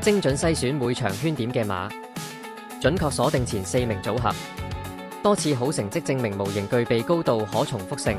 精準篩選每場圈點嘅馬，準確鎖定前4名組合，多次好成績證明模型具備高度可重複性。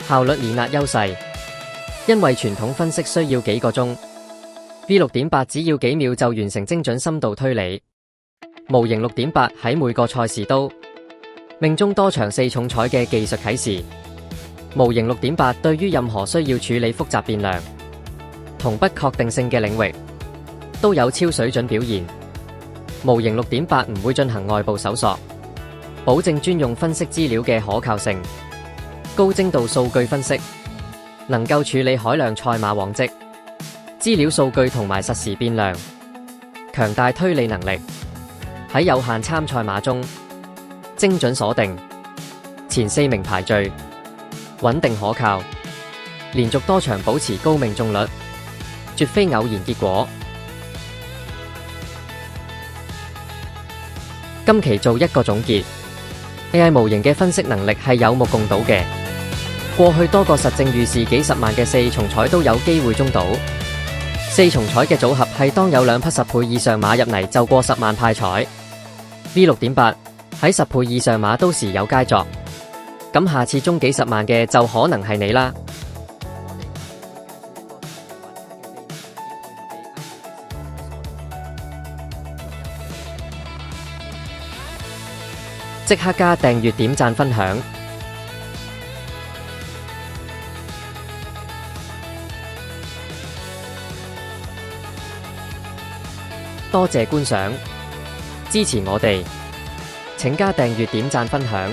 效率碾壓優勢，因為傳統分析需要幾個鐘 ，V6.8 只要幾秒就完成精準深度推理。模型6.8喺每個賽事都命中多場4重彩嘅技術啟示。模型6.8對於任何需要處理複雜變量同不確定性嘅領域都有超水準表現。模型6.8唔會進行外部搜索，保證專用分析資料嘅可靠性。高精度數據分析，能夠處理海量賽馬往績、資料數據同埋實時變量，強大推理能力，喺有限參賽馬中精準鎖定前4名排序，穩定可靠，連續多場保持高命中率，絕非偶然結果。今期做一個總結， AI 模型嘅分析能力係有目共睹嘅。過去多個實證預示幾十萬嘅4重彩都有機會中到。4重彩嘅組合係當有2匹10倍以上馬入嚟就過10萬派彩。V6.8 喺10倍以上馬都時有佳作，咁下次中幾十萬嘅就可能係你啦。即刻加訂閱、點讚、分享。多謝觀賞，支持我哋，請加訂閱、點讚、分享。